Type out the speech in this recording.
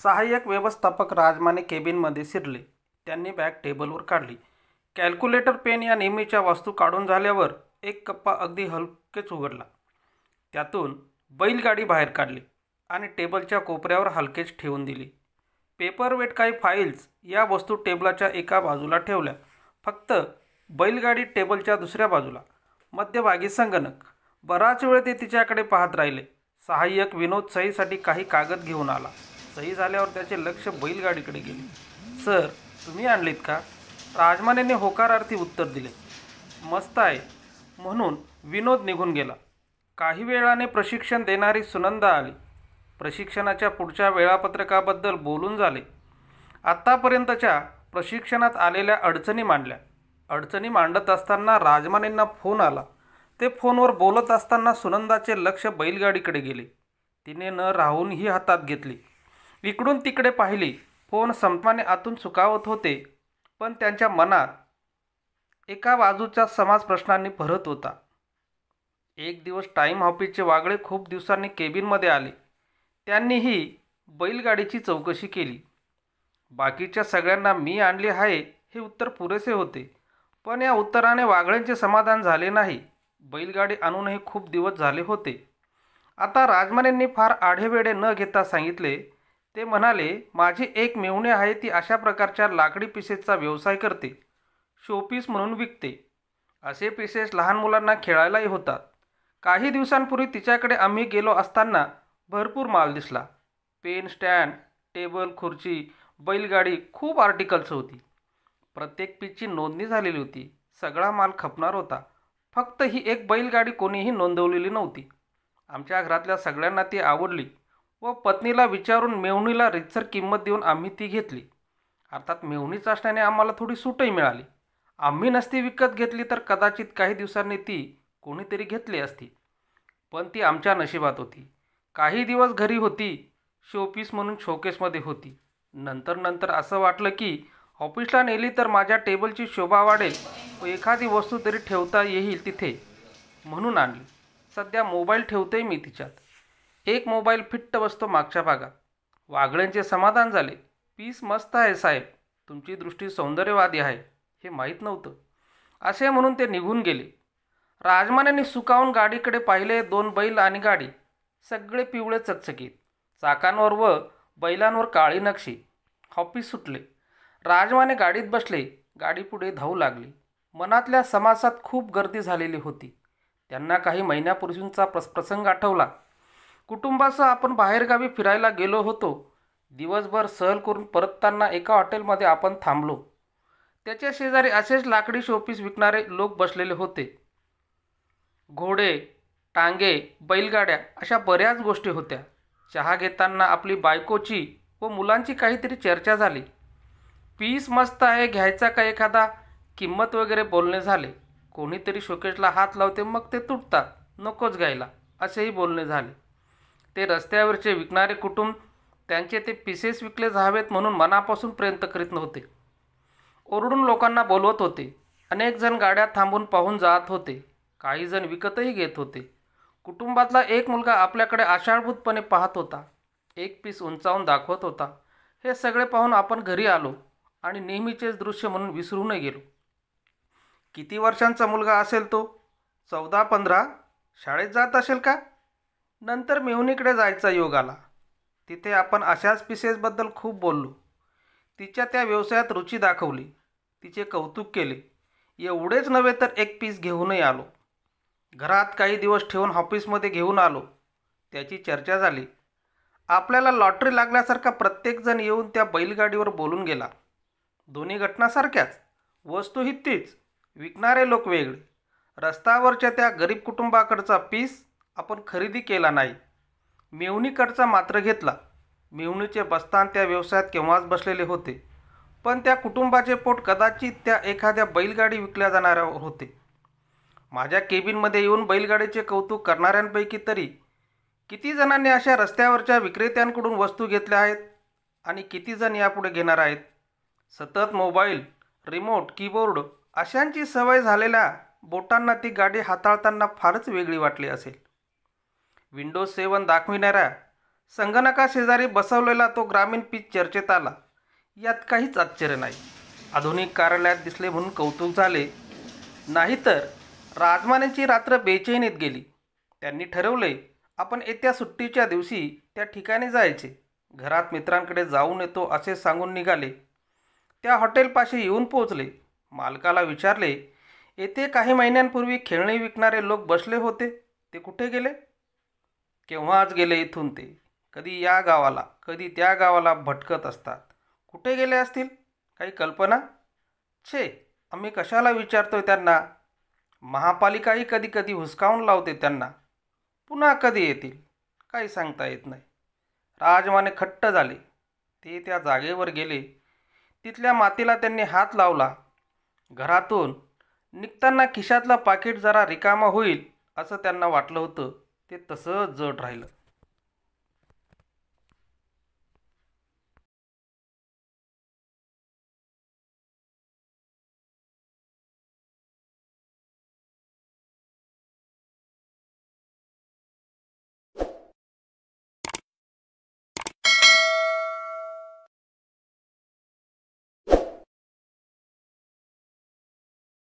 सहाय्यक व्यवस्थापक राजमाने केबिनमध्ये शिरले. त्यांनी बॅग टेबलवर काढली. कॅल्क्युलेटर, पेन या नेहमीच्या वस्तू काढून झाल्यावर एक कप्पा अगदी हलकेच उघडला. त्यातून बैलगाडी बाहेर काढली आणि टेबलच्या कोपऱ्यावर हलकेच ठेवून दिली. पेपरवेट, काही फाईल्स या वस्तू टेबलाच्या एका बाजूला ठेवल्या. फक्त बैलगाडी टेबलच्या दुसऱ्या बाजूला. मध्यभागी संगणक. बराच वेळ ते तिच्याकडे पाहत राहिले. सहाय्यक विनोद सहीसाठी काही कागद घेऊन आला. सही झाल्यावर त्याचे लक्ष बैलगाडीकडे गेले. सर, तुम्ही आणलीत का? राजमानेने होकारार्थी उत्तर दिले. मस्त आहे, म्हणून विनोद निघून गेला. काही वेळाने प्रशिक्षण देणारी सुनंदा आली. प्रशिक्षणाच्या पुढच्या वेळापत्रकाबद्दल बोलून झाले. आत्तापर्यंतच्या प्रशिक्षणात आलेल्या अडचणी मांडल्या. अडचणी मांडत असताना राजमानेंना फोन आला. ते फोनवर बोलत असताना सुनंदाचे लक्ष बैलगाडीकडे गेले. तिने न राहूनही हातात घेतली. इकडून तिकडे पाहिली. फोन संपमाने आतून सुकावत होते, पण त्यांच्या मनात एका बाजूच्या समाज प्रश्नांनी भरत होता. एक दिवस टाईम ऑफिसचे वागळे खूप दिवसांनी केबिनमध्ये आले. त्यांनीही बैलगाडीची चौकशी केली. बाकीच्या सगळ्यांना मी आणली आहे हे उत्तर पुरेसे होते, पण या उत्तराने वागळ्यांचे समाधान झाले नाही. बैलगाडी आणूनही खूप दिवस झाले होते. आता राजमानेंनी फार आढेवेढे न घेता सांगितले. ते म्हणाले, माझी एक मेहुणी आहे, ती अशा प्रकारच्या लाकडी पिसेसचा व्यवसाय करते. शोपीस म्हणून विकते. असे पिसेस लहान मुलांना खेळायलाही होतात. काही दिवसांपूर्वी तिच्याकडे आम्ही गेलो असताना भरपूर माल दिसला. पेन स्टँड, टेबल, खुर्ची, बैलगाडी, खूप आर्टिकल्स होती. प्रत्येक पीसची नोंदणी झालेली होती. सगळा माल खपणार होता. फक्त ही एक बैलगाडी कोणीही नोंदवलेली नव्हती. आमच्या घरातल्या सगळ्यांना ती आवडली व पत्नीला विचारून मेहुणीला रीतसर किंमत देऊन आम्ही ती घेतली. अर्थात मेहुणीच असल्याने आम्हाला थोडी सूटही मिळाली. आम्ही नसती विकत घेतली तर कदाचित काही दिवसांनी ती कोणीतरी घेतली असती, पण ती आमच्या नशिबात होती. काही दिवस घरी होती, शोपीस म्हणून शोकेसमध्ये होती. नंतर असं वाटलं की ऑफिसला नेली तर माझ्या टेबलची शोभा वाढेल व एखादी वस्तू तरी ठेवता येईल तिथे, म्हणून आणली. सध्या मोबाईल ठेवतोय मी तिच्यात. एक मोबाईल फिट्ट बसतो मागच्या भागात. वागळ्यांचे समाधान झाले. पीस मस्त आहे साहेब, तुमची दृष्टी सौंदर्यवादी आहे, हे माहीत नव्हतं, असे म्हणून ते निघून गेले. राजमानेंनी सुकावून गाडीकडे पाहिले. 2 बैल आणि गाडी, सगळे पिवळे चकचकीत. चाकांवर व बैलांवर काळी नक्षी. ऑफिस सुटले. राजमाने गाडीत बसले. गाडी पुढे धावू लागली. मनातल्या समासात खूप गर्दी झालेली होती. त्यांना काही महिन्यापूर्वीचा प्रसंग आठवला. कुटुंबासह आपण बाहेरगावी फिरायला गेलो होतो. दिवसभर सहल करून परतताना एका हॉटेलमध्ये आपण थांबलो. त्याच्या शेजारी असेच लाकडी शोपीस विकणारे लोक बसलेले होते. घोडे, टांगे, बैलगाड्या अशा बऱ्याच गोष्टी होत्या. चहा घेताना आपली बायकोची व मुलांची काहीतरी चर्चा झाली. पीस मस्त आहे, घ्यायचा का एखादा, किंमत वगैरे बोलणे झाले. कोणीतरी शोकेसला हात लावते, मग ते तुटतात, नकोच घ्यायला, असेही बोलणे झाले. ते रस्त्यावरचे विकणारे कुटुंब त्यांचे ते पिसेस विकले जावेत म्हणून मनापासून प्रयत्न करीत नव्हते. ओरडून लोकांना बोलवत होते. अनेक जण गाड्या थांबून पाहून जात होते. काही जण विकतही घेत होते. कुटुंबातला एक मुलगा आपल्याकडे आशाळभूतपणे पाहत होता. एक पीस उंचावून दाखवत होता. हे सगळे पाहून आपण घरी आलो आणि नेहमीचेच दृश्य म्हणून विसरूनही गेलो. किती वर्षांचा मुलगा असेल तो? 14-15. शाळेत जात असेल का? नंतर मेहुणीकडे जायचा योग आला. तिथे आपण अशाच पीसेसबद्दल खूप बोललो. तिच्या त्या व्यवसायात रुची दाखवली. तिचे कौतुक केले. एवढेच नव्हे तर एक पीस घेऊनही आलो. घरात काही दिवस ठेवून ऑफिसमध्ये घेऊन आलो. त्याची चर्चा झाली. आपल्याला लॉटरी लागल्यासारखा प्रत्येकजण येऊन त्या बैलगाडीवर बोलून गेला. दोन्ही घटना सारख्याच. वस्तू ही तीच, विकणारे लोक वेगळे. रस्त्यावरच्या त्या गरीब कुटुंबाकडचा पीस आपण खरेदी केला नाही, मेहुणीकडचा मात्र घेतला. मेहुणीचे बस्तान त्या व्यवसायात केव्हाच बसलेले होते, पण त्या कुटुंबाचे पोट कदाचित त्या एखाद्या बैलगाडी विकल्या जाणाऱ्यावर होते. माझ्या केबिनमध्ये येऊन बैलगाडीचे कौतुक करणाऱ्यांपैकी तरी किती जणांनी अशा रस्त्यावरच्या विक्रेत्यांकडून वस्तू घेतल्या आहेत आणि किती जण यापुढे घेणार आहेत? सतत मोबाईल, रिमोट, कीबोर्ड अशांची सवय झालेल्या बोटांना ती गाडी हाताळताना फारच वेगळी वाटली असेल. विंडोज 7 दाखविणाऱ्या संगणकाशेजारी बसवलेला तो ग्रामीण पीच चर्चेत आला. यात काहीच आश्चर्य नाही. आधुनिक कार्यालयात दिसले म्हणून कौतुक झाले, नाहीतर राजमानेची रात्र बेचैनीत गेली. त्यांनी ठरवले, आपण येत्या सुट्टीच्या दिवशी त्या ठिकाणी जायचे. घरात मित्रांकडे जाऊन येतो असे सांगून निघाले. त्या हॉटेलपाशी येऊन पोहोचले. मालकाला विचारले, येथे काही महिन्यांपूर्वी खेळणी विकणारे लोक बसले होते, ते कुठे गेले? केव्हाच गेले इथून ते. कधी या गावाला कधी त्या गावाला भटकत असतात. कुठे गेले असतील? काही कल्पना? छे, आम्ही कशाला विचारतोय त्यांना. महापालिकाही कधी कधी हुसकावून लावते त्यांना. पुन्हा कधी येतील काही सांगता येत नाही. राजमाने खट्ट झाले. ते त्या जागेवर गेले. तिथल्या मातीला त्यांनी हात लावला. घरातून निघताना खिशातलं पाकिट जरा रिकामा होईल असं त्यांना वाटलं होतं. ते तसंच जड राहिलं.